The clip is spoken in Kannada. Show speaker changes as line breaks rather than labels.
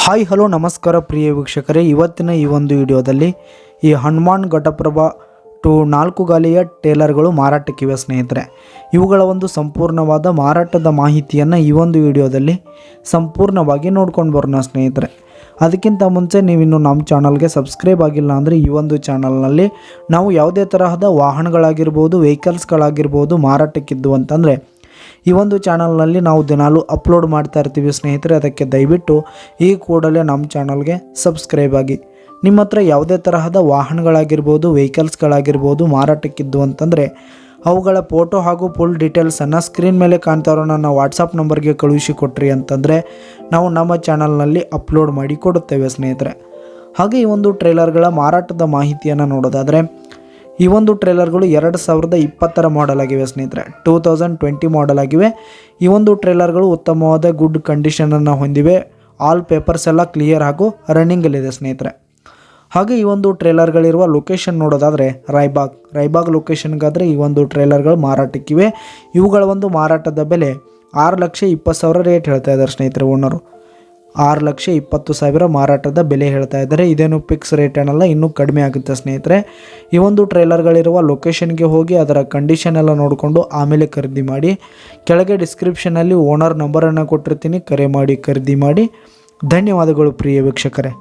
ಹಾಯ್ ಹಲೋ ನಮಸ್ಕಾರ ಪ್ರಿಯ ವೀಕ್ಷಕರೇ, ಇವತ್ತಿನ ಈ ಒಂದು ವಿಡಿಯೋದಲ್ಲಿ ಈ ಹನುಮಾನ್ ಘಟಪ್ರಭಾ 4 ಗಾಲಿಯ ಟೇಲರ್ಗಳು ಮಾರಾಟಕ್ಕಿವೆ ಸ್ನೇಹಿತರೆ. ಇವುಗಳ ಒಂದು ಸಂಪೂರ್ಣವಾದ ಮಾರಾಟದ ಮಾಹಿತಿಯನ್ನು ಈ ಒಂದು ವಿಡಿಯೋದಲ್ಲಿ ಸಂಪೂರ್ಣವಾಗಿ ನೋಡ್ಕೊಂಡು ಬರೋಣ ಸ್ನೇಹಿತರೆ. ಅದಕ್ಕಿಂತ ಮುಂಚೆ ನೀವಿನ್ನು ನಮ್ಮ ಚಾನಲ್ಗೆ ಸಬ್ಸ್ಕ್ರೈಬ್ ಆಗಿಲ್ಲ ಅಂದರೆ ಈ ಒಂದು ಚಾನಲ್ನಲ್ಲಿ ನಾವು ಯಾವುದೇ ತರಹದ ವಾಹನಗಳಾಗಿರ್ಬೋದು, ವೆಹಿಕಲ್ಸ್ಗಳಾಗಿರ್ಬೋದು ಮಾರಾಟಕ್ಕಿದ್ದು ಅಂತಂದರೆ ಈ ಒಂದು ಚಾನಲ್ನಲ್ಲಿ ನಾವು ದಿನಾಲೂ ಅಪ್ಲೋಡ್ ಮಾಡ್ತಾ ಇರ್ತೀವಿ ಸ್ನೇಹಿತರೆ. ಅದಕ್ಕೆ ದಯವಿಟ್ಟು ಈ ಕೂಡಲೇ ನಮ್ಮ ಚಾನಲ್ಗೆ ಸಬ್ಸ್ಕ್ರೈಬ್ ಆಗಿ. ನಿಮ್ಮ ಹತ್ರ ಯಾವುದೇ ತರಹದ ವಾಹನಗಳಾಗಿರ್ಬೋದು, ವೆಹಿಕಲ್ಸ್ಗಳಾಗಿರ್ಬೋದು ಮಾರಾಟಕ್ಕಿದ್ದು ಅಂತಂದರೆ ಅವುಗಳ ಫೋಟೋ ಹಾಗೂ ಫುಲ್ ಡೀಟೇಲ್ಸನ್ನು ಸ್ಕ್ರೀನ್ ಮೇಲೆ ಕಾಣ್ತಾ ಇರೋ ನನ್ನ ವಾಟ್ಸಪ್ ನಂಬರ್ಗೆ ಕಳುಹಿಸಿ ಕೊಟ್ರಿ ಅಂತಂದರೆ ನಾವು ನಮ್ಮ ಚಾನಲ್ನಲ್ಲಿ ಅಪ್ಲೋಡ್ ಮಾಡಿ ಕೊಡುತ್ತೇವೆ ಸ್ನೇಹಿತರೆ. ಹಾಗೆ ಈ ಒಂದು ಟ್ರೇಲರ್ಗಳ ಮಾರಾಟದ ಮಾಹಿತಿಯನ್ನು ನೋಡೋದಾದರೆ ಈ ಒಂದು ಟ್ರೇಲರ್ಗಳು 2020 ಮಾಡೆಲ್ ಆಗಿವೆ ಸ್ನೇಹಿತರೆ. 2020 ಮಾಡೆಲ್ ಆಗಿವೆ. ಈ ಒಂದು ಟ್ರೇಲರ್ಗಳು ಉತ್ತಮವಾದ ಗುಡ್ ಕಂಡೀಷನನ್ನು ಹೊಂದಿವೆ. ಆಲ್ ಪೇಪರ್ಸ್ ಎಲ್ಲ ಕ್ಲಿಯರ್ ಹಾಗೂ ರನ್ನಿಂಗಲ್ಲಿದೆ ಸ್ನೇಹಿತರೆ. ಹಾಗೆ ಈ ಒಂದು ಟ್ರೇಲರ್ಗಳಿರುವ ಲೊಕೇಶನ್ ನೋಡೋದಾದರೆ ರಾಯಬಾಗ್ ಲೊಕೇಶನ್ಗಾದರೆ ಈ ಒಂದು ಟ್ರೇಲರ್ಗಳು ಮಾರಾಟಕ್ಕಿವೆ. ಇವುಗಳ ಒಂದು ಮಾರಾಟದ ಬೆಲೆ 6,20,000 ರೇಟ್ ಹೇಳ್ತಾ ಇದ್ದಾರೆ ಸ್ನೇಹಿತರೆ. ಓನರು 6,20,000 ಮಾರಾಟದ ಬೆಲೆ ಹೇಳ್ತಾ ಇದ್ದಾರೆ. ಇದೇನು ಫಿಕ್ಸ್ ರೇಟ್ ಏನಲ್ಲ, ಇನ್ನೂ ಕಡಿಮೆ ಆಗುತ್ತೆ ಸ್ನೇಹಿತರೆ. ಈ ಒಂದು ಟ್ರೇಲರ್ಗಳಿರುವ ಲೊಕೇಶನ್ಗೆ ಹೋಗಿ ಅದರ ಕಂಡೀಷನ್ ಎಲ್ಲ ನೋಡಿಕೊಂಡು ಆಮೇಲೆ ಖರೀದಿ ಮಾಡಿ. ಕೆಳಗೆ ಡಿಸ್ಕ್ರಿಪ್ಷನಲ್ಲಿ ಓನರ್ ನಂಬರನ್ನು ಕೊಟ್ಟಿರ್ತೀನಿ, ಕರೆ ಮಾಡಿ ಖರೀದಿ ಮಾಡಿ. ಧನ್ಯವಾದಗಳು ಪ್ರಿಯ ವೀಕ್ಷಕರೇ.